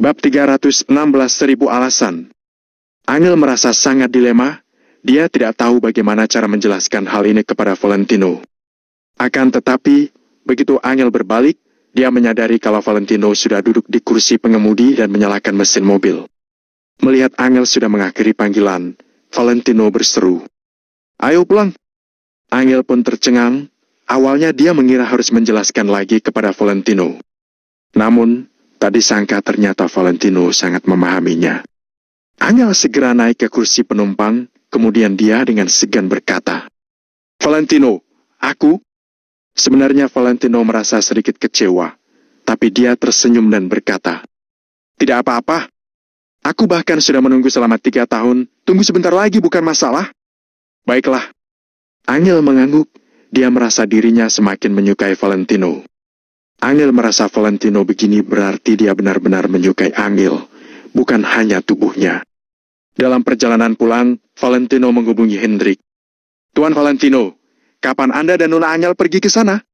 Bab 316.000 alasan. Angel merasa sangat dilema, dia tidak tahu bagaimana cara menjelaskan hal ini kepada Valentino. Akan tetapi, begitu Angel berbalik, dia menyadari kalau Valentino sudah duduk di kursi pengemudi dan menyalakan mesin mobil. Melihat Angel sudah mengakhiri panggilan, Valentino berseru, "Ayo pulang." Angel pun tercengang, awalnya dia mengira harus menjelaskan lagi kepada Valentino. Namun, tak disangka ternyata Valentino sangat memahaminya. Angel segera naik ke kursi penumpang, kemudian dia dengan segan berkata, "Valentino, aku..." Sebenarnya Valentino merasa sedikit kecewa, tapi dia tersenyum dan berkata, "Tidak apa-apa. Aku bahkan sudah menunggu selama 3 tahun, tunggu sebentar lagi bukan masalah." "Baiklah." Angel mengangguk, dia merasa dirinya semakin menyukai Valentino. Angel merasa Valentino begini berarti dia benar-benar menyukai Angel, bukan hanya tubuhnya. Dalam perjalanan pulang, Valentino menghubungi Hendrik. "Tuan Valentino, kapan Anda dan Nona Angel pergi ke sana?"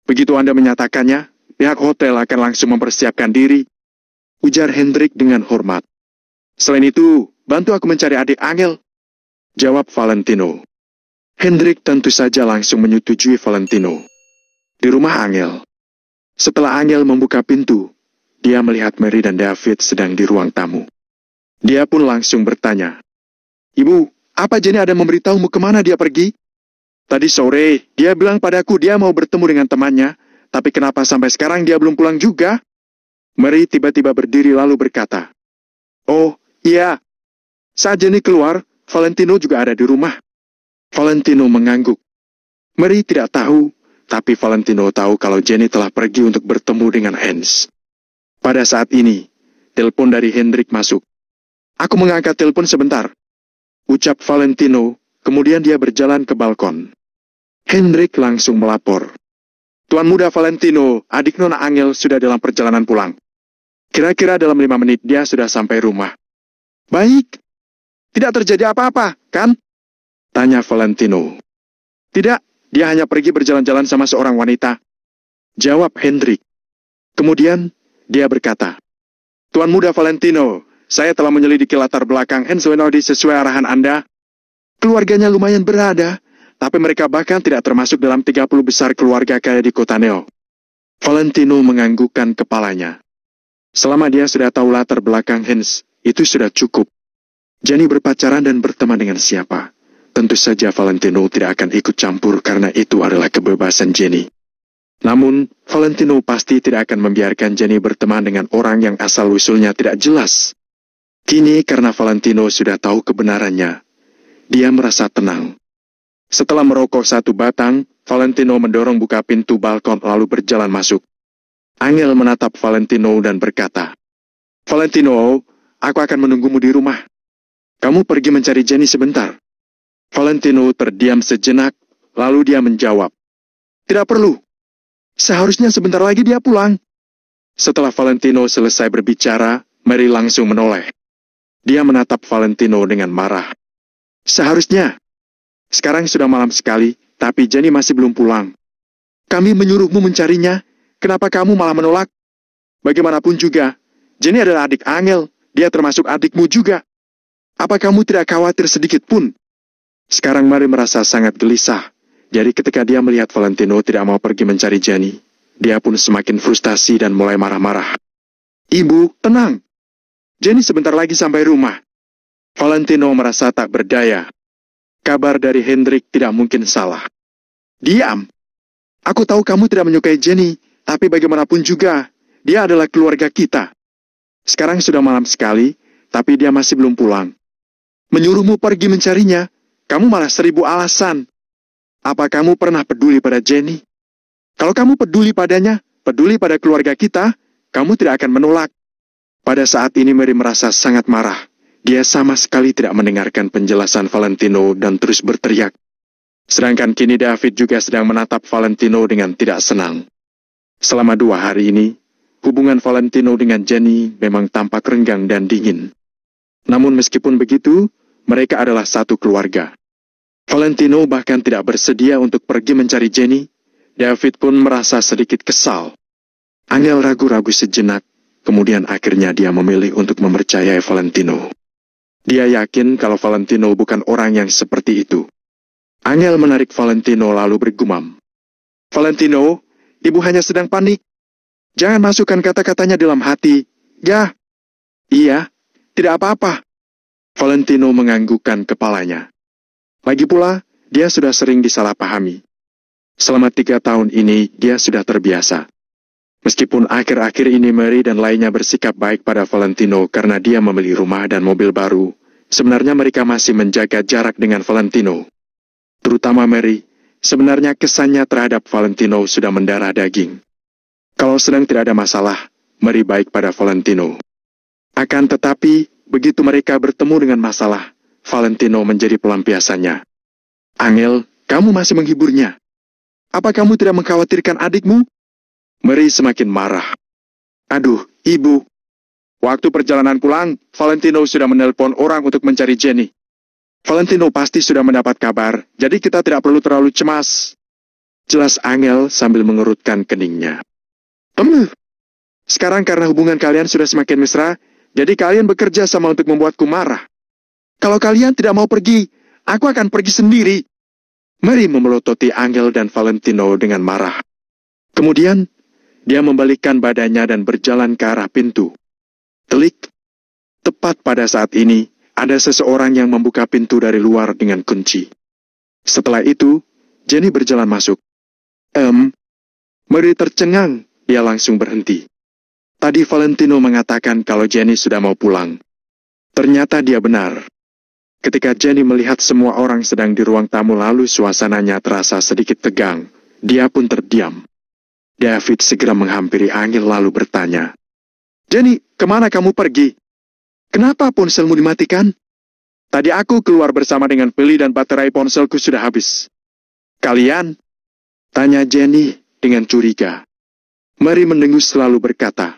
"Begitu Anda menyatakannya, pihak hotel akan langsung mempersiapkan diri," ujar Hendrik dengan hormat. "Selain itu, bantu aku mencari adik Angel," jawab Valentino. Hendrik tentu saja langsung menyetujui Valentino. Di rumah Angel. Setelah Angel membuka pintu, dia melihat Mary dan David sedang di ruang tamu. Dia pun langsung bertanya, "Ibu, apa Jenny ada memberitahumu kemana dia pergi?" "Tadi sore, dia bilang padaku dia mau bertemu dengan temannya, tapi kenapa sampai sekarang dia belum pulang juga?" Mary tiba-tiba berdiri lalu berkata, "Oh, iya. Saat Jenny keluar, Valentino juga ada di rumah." Valentino mengangguk. Mary tidak tahu, tapi Valentino tahu kalau Jenny telah pergi untuk bertemu dengan Hans. Pada saat ini, telepon dari Hendrik masuk. "Aku mengangkat telepon sebentar," ucap Valentino, kemudian dia berjalan ke balkon. Hendrik langsung melapor, "Tuan muda Valentino, adik Nona Angel sudah dalam perjalanan pulang. Kira-kira dalam 5 menit dia sudah sampai rumah." "Baik. Tidak terjadi apa-apa, kan?" tanya Valentino. "Tidak. Dia hanya pergi berjalan-jalan sama seorang wanita," jawab Hendrik. Kemudian, dia berkata, "Tuan muda Valentino, saya telah menyelidiki latar belakang Hans Wenodi sesuai arahan Anda. Keluarganya lumayan berada, tapi mereka bahkan tidak termasuk dalam 30 besar keluarga kaya di kota Neo." Valentino menganggukkan kepalanya. Selama dia sudah tahu latar belakang Hans, itu sudah cukup. Jenny berpacaran dan berteman dengan siapa? Tentu saja Valentino tidak akan ikut campur karena itu adalah kebebasan Jenny. Namun, Valentino pasti tidak akan membiarkan Jenny berteman dengan orang yang asal-usulnya tidak jelas. Kini karena Valentino sudah tahu kebenarannya, dia merasa tenang. Setelah merokok 1 batang, Valentino mendorong buka pintu balkon lalu berjalan masuk. Angel menatap Valentino dan berkata, "Valentino, aku akan menunggumu di rumah. Kamu pergi mencari Jenny sebentar." Valentino terdiam sejenak, lalu dia menjawab, "Tidak perlu. Seharusnya sebentar lagi dia pulang." Setelah Valentino selesai berbicara, Mary langsung menoleh. Dia menatap Valentino dengan marah. "Seharusnya. Sekarang sudah malam sekali, tapi Jenny masih belum pulang. Kami menyuruhmu mencarinya, kenapa kamu malah menolak? Bagaimanapun juga, Jenny adalah adik Angel, dia termasuk adikmu juga. Apa kamu tidak khawatir sedikit pun?" Sekarang Mary merasa sangat gelisah, jadi ketika dia melihat Valentino tidak mau pergi mencari Jenny, dia pun semakin frustasi dan mulai marah-marah. "Ibu, tenang. Jenny sebentar lagi sampai rumah." Valentino merasa tak berdaya. Kabar dari Hendrik tidak mungkin salah. "Diam. Aku tahu kamu tidak menyukai Jenny, tapi bagaimanapun juga, dia adalah keluarga kita. Sekarang sudah malam sekali, tapi dia masih belum pulang. Menyuruhmu pergi mencarinya, kamu malah 1000 alasan. Apa kamu pernah peduli pada Jenny? Kalau kamu peduli padanya, peduli pada keluarga kita, kamu tidak akan menolak." Pada saat ini Mary merasa sangat marah. Dia sama sekali tidak mendengarkan penjelasan Valentino dan terus berteriak. Sedangkan kini David juga sedang menatap Valentino dengan tidak senang. Selama 2 hari ini, hubungan Valentino dengan Jenny memang tampak renggang dan dingin. Namun meskipun begitu, mereka adalah satu keluarga. Valentino bahkan tidak bersedia untuk pergi mencari Jenny. David pun merasa sedikit kesal. Angel ragu-ragu sejenak, kemudian akhirnya dia memilih untuk mempercayai Valentino. Dia yakin kalau Valentino bukan orang yang seperti itu. Angel menarik Valentino lalu bergumam. Valentino, ibu hanya sedang panik. Jangan masukkan kata-katanya dalam hati. Ya. Iya, tidak apa-apa. Valentino menganggukkan kepalanya. Lagi pula, dia sudah sering disalahpahami. Selama 3 tahun ini, dia sudah terbiasa. Meskipun akhir-akhir ini Mary dan lainnya bersikap baik pada Valentino karena dia membeli rumah dan mobil baru, sebenarnya mereka masih menjaga jarak dengan Valentino. Terutama Mary, sebenarnya kesannya terhadap Valentino sudah mendarah daging. Kalau sedang tidak ada masalah, Mary baik pada Valentino. Akan tetapi, begitu mereka bertemu dengan masalah, Valentino menjadi pelampiasannya. Angel, kamu masih menghiburnya. Apa kamu tidak mengkhawatirkan adikmu? Mary semakin marah. Aduh, ibu. Waktu perjalanan pulang, Valentino sudah menelpon orang untuk mencari Jenny. Valentino pasti sudah mendapat kabar, jadi kita tidak perlu terlalu cemas. Jelas Angel sambil mengerutkan keningnya. Sekarang karena hubungan kalian sudah semakin mesra, jadi kalian bekerja sama untuk membuatku marah. Kalau kalian tidak mau pergi, aku akan pergi sendiri. Mary memelototi Angel dan Valentino dengan marah. Kemudian, dia membalikkan badannya dan berjalan ke arah pintu. Telik. Tepat pada saat ini, ada seseorang yang membuka pintu dari luar dengan kunci. Setelah itu, Jenny berjalan masuk. Mary tercengang, dia langsung berhenti. Tadi Valentino mengatakan kalau Jenny sudah mau pulang. Ternyata dia benar. Ketika Jenny melihat semua orang sedang di ruang tamu lalu suasananya terasa sedikit tegang, dia pun terdiam. David segera menghampiri Angel lalu bertanya, Jenny, kemana kamu pergi? Kenapa ponselmu dimatikan? Tadi aku keluar bersama dengan Billy dan baterai ponselku sudah habis. Kalian? Tanya Jenny dengan curiga. Mary mendengus selalu berkata,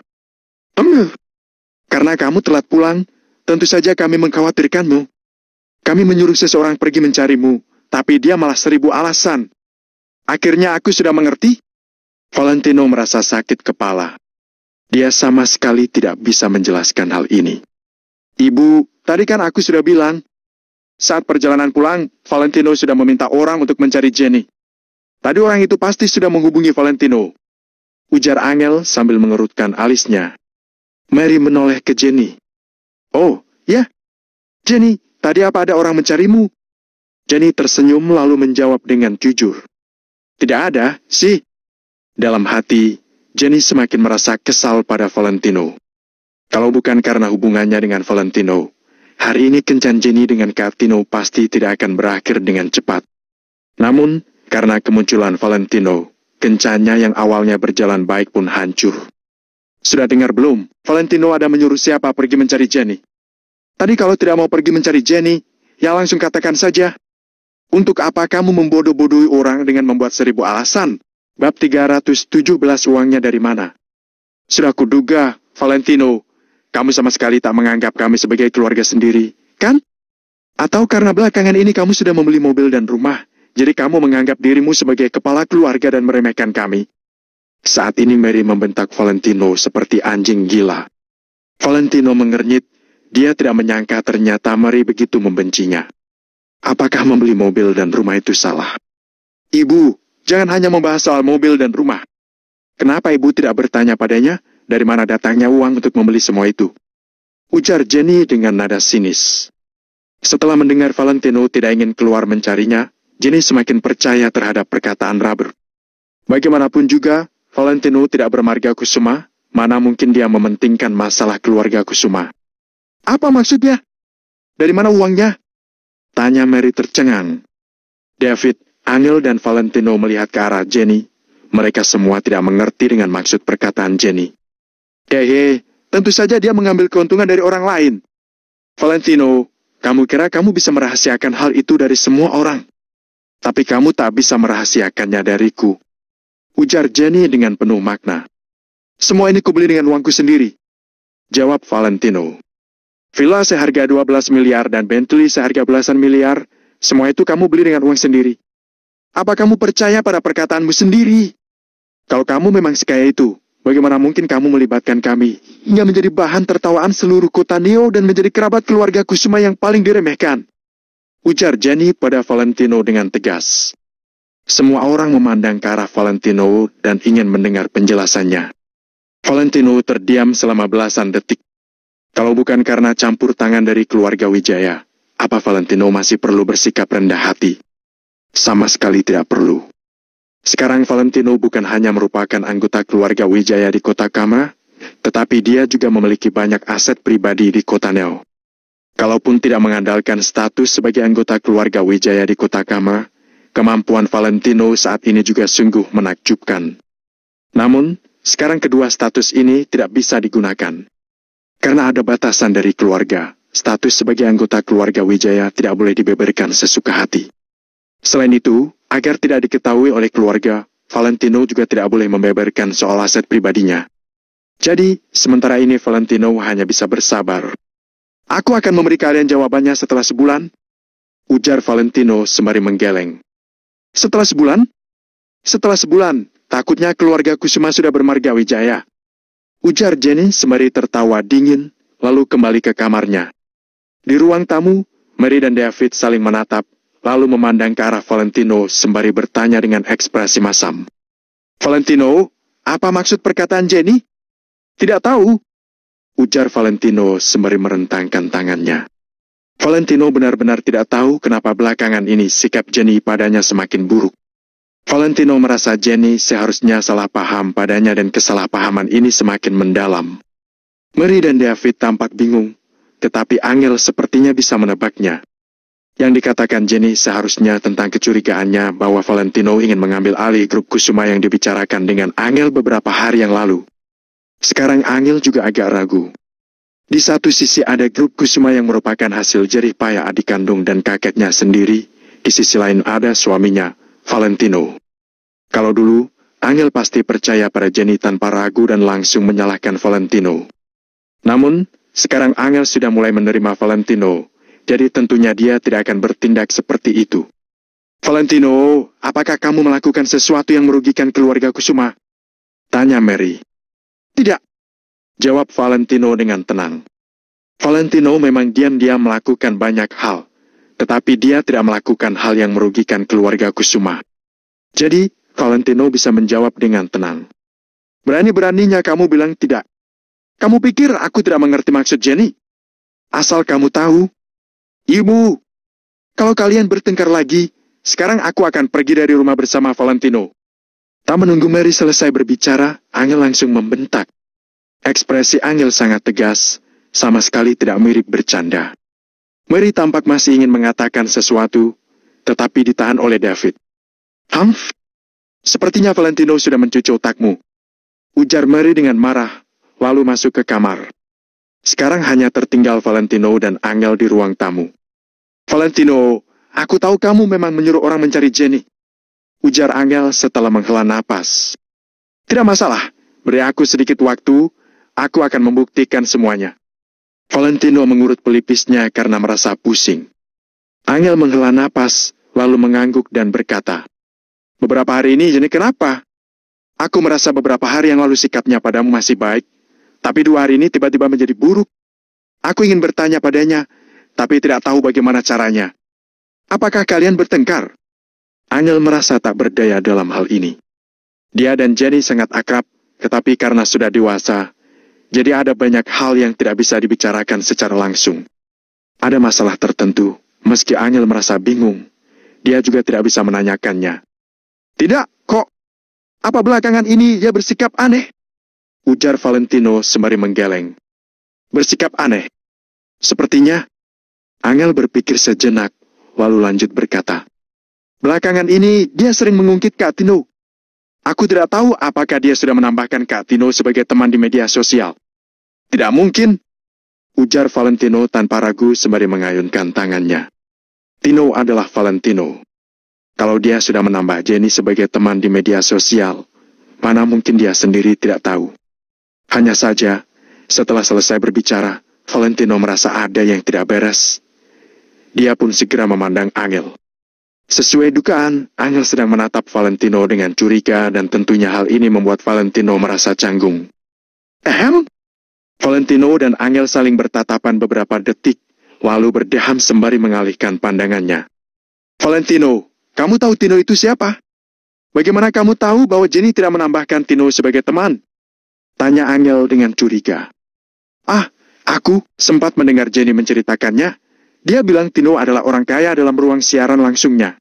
karena kamu telat pulang, tentu saja kami mengkhawatirkanmu. Kami menyuruh seseorang pergi mencarimu, tapi dia malah 1000 alasan. Akhirnya aku sudah mengerti. Valentino merasa sakit kepala. Dia sama sekali tidak bisa menjelaskan hal ini. Ibu, tadi kan aku sudah bilang. Saat perjalanan pulang, Valentino sudah meminta orang untuk mencari Jenny. Tadi orang itu pasti sudah menghubungi Valentino. Ujar Angel sambil mengerutkan alisnya. Mary menoleh ke Jenny. Oh, ya. Jenny, tadi apa ada orang mencarimu? Jenny tersenyum lalu menjawab dengan jujur. Tidak ada, sih. Dalam hati, Jenny semakin merasa kesal pada Valentino. Kalau bukan karena hubungannya dengan Valentino, hari ini kencan Jenny dengan Katino pasti tidak akan berakhir dengan cepat. Namun, karena kemunculan Valentino, kencannya yang awalnya berjalan baik pun hancur. Sudah dengar belum? Valentino ada menyuruh siapa pergi mencari Jenny? Tadi kalau tidak mau pergi mencari Jenny, ya langsung katakan saja. Untuk apa kamu membodoh-bodohi orang dengan membuat 1000 alasan? Bab 317 uangnya dari mana? Sudah kuduga, Valentino, kamu sama sekali tak menganggap kami sebagai keluarga sendiri, kan? Atau karena belakangan ini kamu sudah membeli mobil dan rumah, jadi kamu menganggap dirimu sebagai kepala keluarga dan meremehkan kami? Saat ini Mary membentak Valentino seperti anjing gila. Valentino mengernyit, dia tidak menyangka ternyata Mary begitu membencinya. Apakah membeli mobil dan rumah itu salah? Ibu, jangan hanya membahas soal mobil dan rumah. Kenapa ibu tidak bertanya padanya, dari mana datangnya uang untuk membeli semua itu? Ujar Jenny dengan nada sinis. Setelah mendengar Valentino tidak ingin keluar mencarinya, Jenny semakin percaya terhadap perkataan Robert. Bagaimanapun juga, Valentino tidak bermarga kusuma, mana mungkin dia mementingkan masalah keluarga kusuma. Apa maksudnya? Dari mana uangnya? Tanya Mary tercengang. David, Angel dan Valentino melihat ke arah Jenny. Mereka semua tidak mengerti dengan maksud perkataan Jenny. Tentu saja dia mengambil keuntungan dari orang lain. Valentino, kamu kira kamu bisa merahasiakan hal itu dari semua orang? Tapi kamu tak bisa merahasiakannya dariku. Ujar Jenny dengan penuh makna. Semua ini kubeli dengan uangku sendiri. Jawab Valentino. Villa seharga 12 miliar dan Bentley seharga belasan miliar, semua itu kamu beli dengan uang sendiri. Apa kamu percaya pada perkataanmu sendiri? Kalau kamu memang sekaya itu, Bagaimana mungkin kamu melibatkan kami hingga menjadi bahan tertawaan seluruh kota Neo dan menjadi kerabat keluarga Kusuma yang paling diremehkan? Ujar Jenny pada Valentino dengan tegas. Semua orang memandang ke arah Valentino dan ingin mendengar penjelasannya. Valentino terdiam selama belasan detik. Kalau bukan karena campur tangan dari keluarga Wijaya, apa Valentino masih perlu bersikap rendah hati? Sama sekali tidak perlu. Sekarang Valentino bukan hanya merupakan anggota keluarga Wijaya di kota Kama, tetapi dia juga memiliki banyak aset pribadi di kota Neo. Kalaupun tidak mengandalkan status sebagai anggota keluarga Wijaya di kota Kama, kemampuan Valentino saat ini juga sungguh menakjubkan. Namun, sekarang kedua status ini tidak bisa digunakan. Karena ada batasan dari keluarga, status sebagai anggota keluarga Wijaya tidak boleh dibeberkan sesuka hati. Selain itu, agar tidak diketahui oleh keluarga, Valentino juga tidak boleh membeberkan soal aset pribadinya. Jadi, sementara ini Valentino hanya bisa bersabar. Aku akan memberi kalian jawabannya setelah sebulan, ujar Valentino sembari menggeleng. Setelah sebulan? Setelah sebulan, takutnya keluarga Kusuma sudah bermarga Wijaya. Ujar Jenny sembari tertawa dingin, lalu kembali ke kamarnya. Di ruang tamu, Mary dan David saling menatap, lalu memandang ke arah Valentino sembari bertanya dengan ekspresi masam. Valentino, apa maksud perkataan Jenny? Tidak tahu, ujar Valentino sembari merentangkan tangannya. Valentino benar-benar tidak tahu kenapa belakangan ini sikap Jenny padanya semakin buruk. Valentino merasa Jenny seharusnya salah paham padanya dan kesalahpahaman ini semakin mendalam. Mary dan David tampak bingung, tetapi Angel sepertinya bisa menebaknya. Yang dikatakan Jenny seharusnya tentang kecurigaannya bahwa Valentino ingin mengambil alih grup Kusuma yang dibicarakan dengan Angel beberapa hari yang lalu. Sekarang Angel juga agak ragu. Di satu sisi ada grup Kusuma yang merupakan hasil jerih payah adik kandung dan kakeknya sendiri, di sisi lain ada suaminya, Valentino. Kalau dulu, Angel pasti percaya pada Jenny tanpa ragu dan langsung menyalahkan Valentino. Namun, sekarang Angel sudah mulai menerima Valentino, jadi tentunya dia tidak akan bertindak seperti itu. Valentino, apakah kamu melakukan sesuatu yang merugikan keluarga Kusuma? Tanya Mary. Tidak, jawab Valentino dengan tenang. Valentino memang diam-diam melakukan banyak hal, tetapi dia tidak melakukan hal yang merugikan keluarga Kusuma. Jadi, Valentino bisa menjawab dengan tenang. Berani-beraninya kamu bilang tidak. Kamu pikir aku tidak mengerti maksud Jenny? Asal kamu tahu. Ibu, kalau kalian bertengkar lagi, sekarang aku akan pergi dari rumah bersama Valentino. Tak menunggu Mary selesai berbicara, Angel langsung membentak. Ekspresi Angel sangat tegas, sama sekali tidak mirip bercanda. Mary tampak masih ingin mengatakan sesuatu, tetapi ditahan oleh David. Humph, sepertinya Valentino sudah mencuci otakmu, ujar Mary dengan marah, lalu masuk ke kamar. Sekarang hanya tertinggal Valentino dan Angel di ruang tamu. Valentino, aku tahu kamu memang menyuruh orang mencari Jenny, ujar Angel setelah menghela napas. Tidak masalah, beri aku sedikit waktu, aku akan membuktikan semuanya. Valentino mengurut pelipisnya karena merasa pusing. Angel menghela napas, lalu mengangguk dan berkata, beberapa hari ini Jenny kenapa? Aku merasa beberapa hari yang lalu sikapnya padamu masih baik, tapi 2 hari ini tiba-tiba menjadi buruk. Aku ingin bertanya padanya, tapi tidak tahu bagaimana caranya. Apakah kalian bertengkar? Angel merasa tak berdaya dalam hal ini. Dia dan Jenny sangat akrab, tetapi karena sudah dewasa, jadi ada banyak hal yang tidak bisa dibicarakan secara langsung. Ada masalah tertentu, meski Angel merasa bingung, dia juga tidak bisa menanyakannya. Tidak, kok? Apa belakangan ini dia bersikap aneh? Ujar Valentino sembari menggeleng. Bersikap aneh? Sepertinya. Angel berpikir sejenak, lalu lanjut berkata. Belakangan ini dia sering mengungkit Kak Tino. Aku tidak tahu apakah dia sudah menambahkan Kak Tino sebagai teman di media sosial. Tidak mungkin, ujar Valentino tanpa ragu sembari mengayunkan tangannya. Tino adalah Valentino. Kalau dia sudah menambah Jenny sebagai teman di media sosial, mana mungkin dia sendiri tidak tahu. Hanya saja, setelah selesai berbicara, Valentino merasa ada yang tidak beres. Dia pun segera memandang Angel. Sesuai dugaan, Angel sedang menatap Valentino dengan curiga dan tentunya hal ini membuat Valentino merasa canggung. Ehem? Valentino dan Angel saling bertatapan beberapa detik, lalu berdeham sembari mengalihkan pandangannya. Valentino, kamu tahu Tino itu siapa? Bagaimana kamu tahu bahwa Jenny tidak menambahkan Tino sebagai teman? Tanya Angel dengan curiga. Ah, aku sempat mendengar Jenny menceritakannya. Dia bilang Tino adalah orang kaya dalam ruang siaran langsungnya.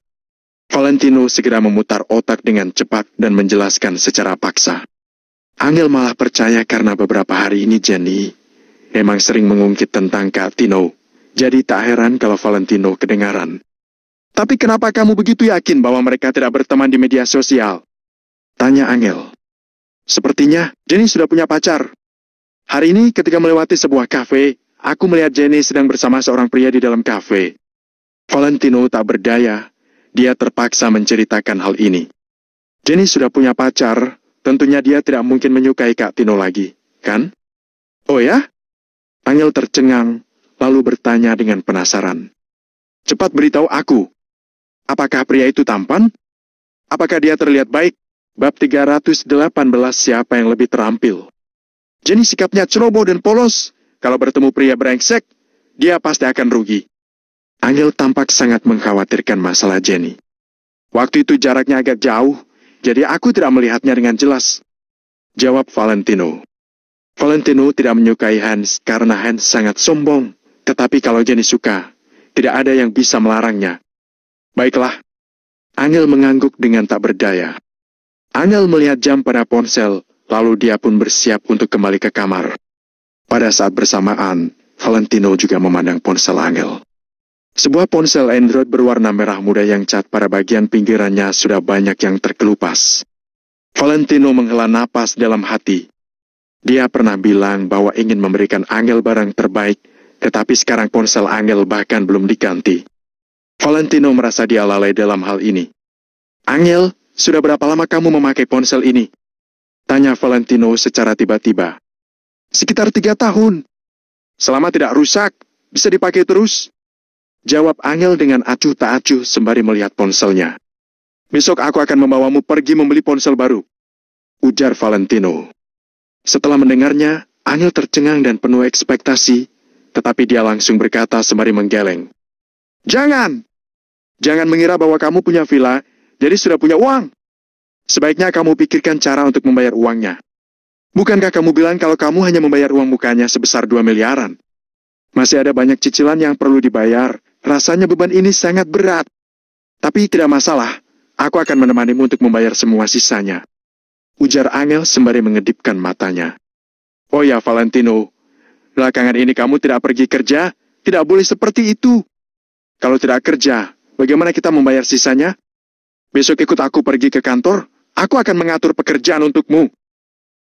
Valentino segera memutar otak dengan cepat dan menjelaskan secara paksa. Angel malah percaya karena beberapa hari ini Jenny memang sering mengungkit tentang Kak Tino. Jadi tak heran kalau Valentino kedengaran. Tapi kenapa kamu begitu yakin bahwa mereka tidak berteman di media sosial? Tanya Angel. Sepertinya Jenny sudah punya pacar. Hari ini ketika melewati sebuah kafe, aku melihat Jenny sedang bersama seorang pria di dalam kafe. Valentino tak berdaya. Dia terpaksa menceritakan hal ini. Jenny sudah punya pacar, tentunya dia tidak mungkin menyukai Kak Tino lagi, kan? Oh ya? Angel tercengang, lalu bertanya dengan penasaran. Cepat beritahu aku, apakah pria itu tampan? Apakah dia terlihat baik? Bab 318 siapa yang lebih terampil? Jenny sikapnya ceroboh dan polos. Kalau bertemu pria brengsek, dia pasti akan rugi. Angel tampak sangat mengkhawatirkan masalah Jenny. Waktu itu jaraknya agak jauh, jadi aku tidak melihatnya dengan jelas. Jawab Valentino. Valentino tidak menyukai Hans karena Hans sangat sombong. Tetapi kalau Jenny suka, tidak ada yang bisa melarangnya. Baiklah. Angel mengangguk dengan tak berdaya. Angel melihat jam pada ponsel, lalu dia pun bersiap untuk kembali ke kamar. Pada saat bersamaan, Valentino juga memandang ponsel Angel. Sebuah ponsel Android berwarna merah muda yang cat pada bagian pinggirannya sudah banyak yang terkelupas. Valentino menghela napas dalam hati. Dia pernah bilang bahwa ingin memberikan Angel barang terbaik, tetapi sekarang ponsel Angel bahkan belum diganti. Valentino merasa dia lalai dalam hal ini. Angel, sudah berapa lama kamu memakai ponsel ini? Tanya Valentino secara tiba-tiba. Sekitar 3 tahun. Selama tidak rusak, bisa dipakai terus. Jawab Angel dengan acuh tak acuh sembari melihat ponselnya. Besok aku akan membawamu pergi membeli ponsel baru. Ujar Valentino. Setelah mendengarnya, Angel tercengang dan penuh ekspektasi, tetapi dia langsung berkata sembari menggeleng. Jangan! Jangan mengira bahwa kamu punya villa, jadi sudah punya uang. Sebaiknya kamu pikirkan cara untuk membayar uangnya. Bukankah kamu bilang kalau kamu hanya membayar uang mukanya sebesar 2 miliaran? Masih ada banyak cicilan yang perlu dibayar. Rasanya beban ini sangat berat. Tapi tidak masalah, aku akan menemanimu untuk membayar semua sisanya. Ujar Angel sembari mengedipkan matanya. Oh ya Valentino, belakangan ini kamu tidak pergi kerja, tidak boleh seperti itu. Kalau tidak kerja, bagaimana kita membayar sisanya? Besok ikut aku pergi ke kantor, aku akan mengatur pekerjaan untukmu.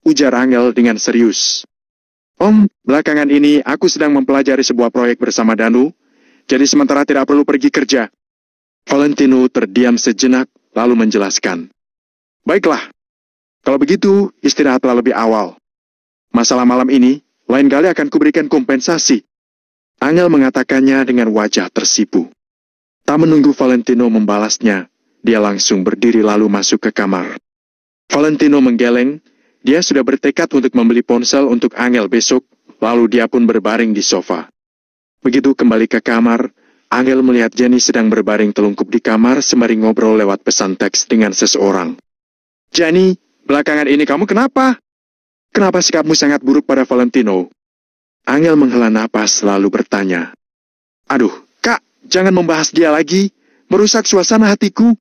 Ujar Angel dengan serius. Om, belakangan ini aku sedang mempelajari sebuah proyek bersama Danu, jadi sementara tidak perlu pergi kerja. Valentino terdiam sejenak, lalu menjelaskan. Baiklah, kalau begitu istirahatlah lebih awal. Masalah malam ini, lain kali akan kuberikan kompensasi. Angel mengatakannya dengan wajah tersipu. Tak menunggu Valentino membalasnya, dia langsung berdiri lalu masuk ke kamar. Valentino menggeleng, dia sudah bertekad untuk membeli ponsel untuk Angel besok, lalu dia pun berbaring di sofa. Begitu kembali ke kamar, Angel melihat Jenny sedang berbaring telungkup di kamar sembari ngobrol lewat pesan teks dengan seseorang. Jenny, belakangan ini kamu kenapa? Kenapa sikapmu sangat buruk pada Valentino? Angel menghela napas lalu bertanya. Aduh, Kak, jangan membahas dia lagi, merusak suasana hatiku.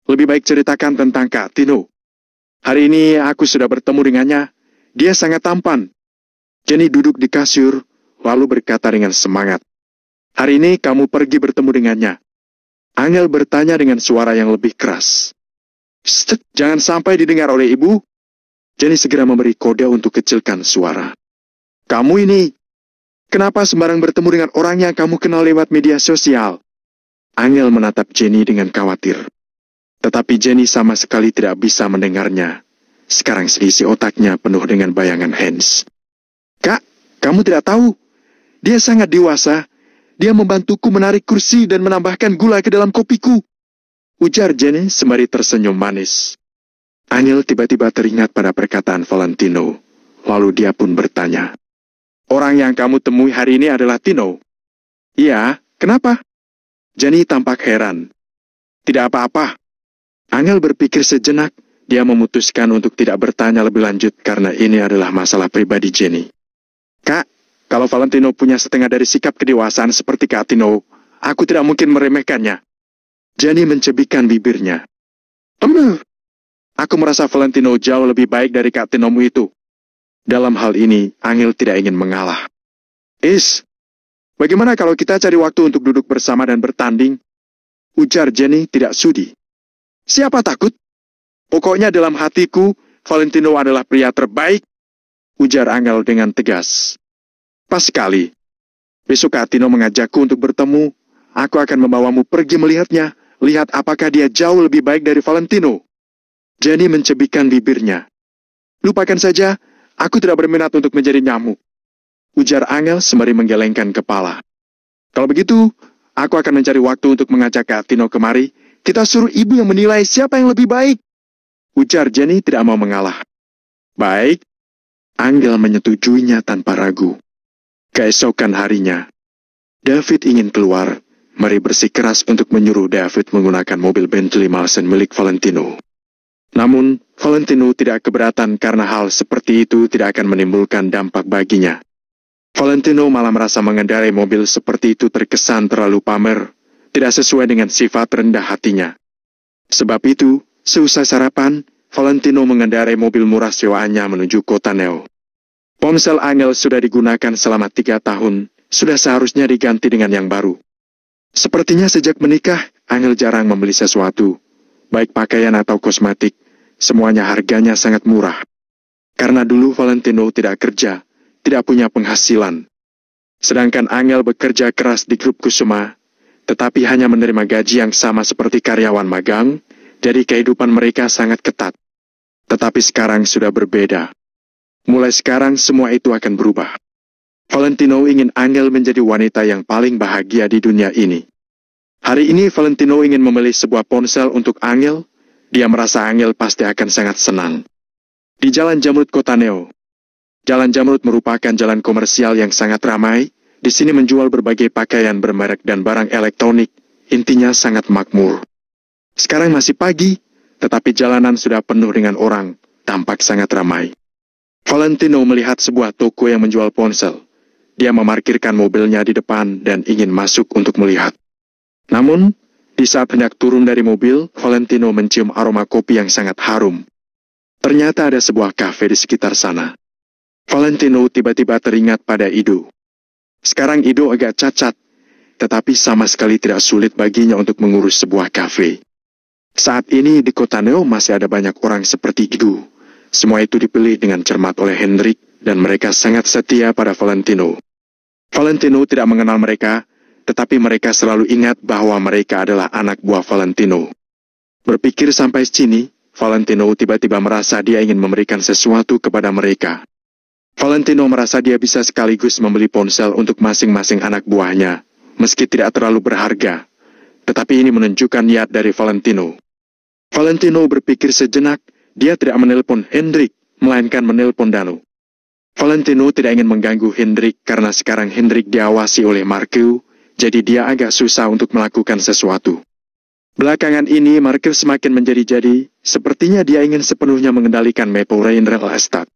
Lebih baik ceritakan tentang Kak Tino. Hari ini aku sudah bertemu dengannya, dia sangat tampan. Jenny duduk di kasur, lalu berkata dengan semangat. Hari ini kamu pergi bertemu dengannya. Angel bertanya dengan suara yang lebih keras. Sst, jangan sampai didengar oleh ibu. Jenny segera memberi kode untuk kecilkan suara. Kamu ini, kenapa sembarang bertemu dengan orang yang kamu kenal lewat media sosial? Angel menatap Jenny dengan khawatir. Tetapi Jenny sama sekali tidak bisa mendengarnya. Sekarang seisi otaknya penuh dengan bayangan Hans. Kak, kamu tidak tahu? Dia sangat dewasa. Dia membantuku menarik kursi dan menambahkan gula ke dalam kopiku. Ujar Jenny sembari tersenyum manis. Angel tiba-tiba teringat pada perkataan Valentino. Lalu dia pun bertanya, "Orang yang kamu temui hari ini adalah Tino?" "Iya, kenapa?" Jenny tampak heran. "Tidak apa-apa." Angel berpikir sejenak. Dia memutuskan untuk tidak bertanya lebih lanjut karena ini adalah masalah pribadi Jenny. "Kak, kalau Valentino punya setengah dari sikap kedewasaan seperti Kak Tino, aku tidak mungkin meremehkannya." Jenny mencebikkan bibirnya. Aku merasa Valentino jauh lebih baik dari Kak Tinomu itu." Dalam hal ini, Angel tidak ingin mengalah. Bagaimana kalau kita cari waktu untuk duduk bersama dan bertanding?" Ujar Jenny tidak sudi. "Siapa takut? Pokoknya dalam hatiku, Valentino adalah pria terbaik." Ujar Angel dengan tegas. "Pas sekali. Besok Kak Tino mengajakku untuk bertemu. Aku akan membawamu pergi melihatnya. Lihat apakah dia jauh lebih baik dari Valentino." Jenny mencebikkan bibirnya. "Lupakan saja, aku tidak berminat untuk menjadi nyamuk." Ujar Angel sembari menggelengkan kepala. "Kalau begitu, aku akan mencari waktu untuk mengajak Kak Tino kemari. Kita suruh ibu yang menilai siapa yang lebih baik." Ujar Jenny tidak mau mengalah. "Baik." Angel menyetujuinya tanpa ragu. Keesokan harinya, David ingin keluar. Mary bersikeras untuk menyuruh David menggunakan mobil Bentley Malsen milik Valentino. Namun, Valentino tidak keberatan karena hal seperti itu tidak akan menimbulkan dampak baginya. Valentino malah merasa mengendarai mobil seperti itu terkesan terlalu pamer, tidak sesuai dengan sifat rendah hatinya. Sebab itu, seusai sarapan, Valentino mengendarai mobil murah sewaannya menuju kota Neo. Ponsel Angel sudah digunakan selama 3 tahun, sudah seharusnya diganti dengan yang baru. Sepertinya sejak menikah, Angel jarang membeli sesuatu, baik pakaian atau kosmetik, semuanya harganya sangat murah. Karena dulu Valentino tidak kerja, tidak punya penghasilan. Sedangkan Angel bekerja keras di grup Kusuma, tetapi hanya menerima gaji yang sama seperti karyawan magang, jadi kehidupan mereka sangat ketat. Tetapi sekarang sudah berbeda. Mulai sekarang semua itu akan berubah. Valentino ingin Angel menjadi wanita yang paling bahagia di dunia ini. Hari ini Valentino ingin membeli sebuah ponsel untuk Angel. Dia merasa Angel pasti akan sangat senang. Di Jalan Jamrud Kota Neo. Jalan Jamrud merupakan jalan komersial yang sangat ramai. Di sini menjual berbagai pakaian bermerek dan barang elektronik. Intinya sangat makmur. Sekarang masih pagi, tetapi jalanan sudah penuh dengan orang. Tampak sangat ramai. Valentino melihat sebuah toko yang menjual ponsel. Dia memarkirkan mobilnya di depan dan ingin masuk untuk melihat. Namun, di saat hendak turun dari mobil, Valentino mencium aroma kopi yang sangat harum. Ternyata ada sebuah kafe di sekitar sana. Valentino tiba-tiba teringat pada Ido. Sekarang Ido agak cacat, tetapi sama sekali tidak sulit baginya untuk mengurus sebuah kafe. Saat ini di kota Neo masih ada banyak orang seperti Ido. Semua itu dipilih dengan cermat oleh Hendrik dan mereka sangat setia pada Valentino. Valentino tidak mengenal mereka, tetapi mereka selalu ingat bahwa mereka adalah anak buah Valentino. Berpikir sampai sini, Valentino tiba-tiba merasa dia ingin memberikan sesuatu kepada mereka. Valentino merasa dia bisa sekaligus membeli ponsel untuk masing-masing anak buahnya, meski tidak terlalu berharga. Tetapi ini menunjukkan niat dari Valentino. Valentino berpikir sejenak, dia tidak menelpon Hendrik, melainkan menelpon Danu. Valentino tidak ingin mengganggu Hendrik karena sekarang Hendrik diawasi oleh Markel, jadi dia agak susah untuk melakukan sesuatu. Belakangan ini Markel semakin menjadi-jadi, sepertinya dia ingin sepenuhnya mengendalikan Maple Rain Real Estate.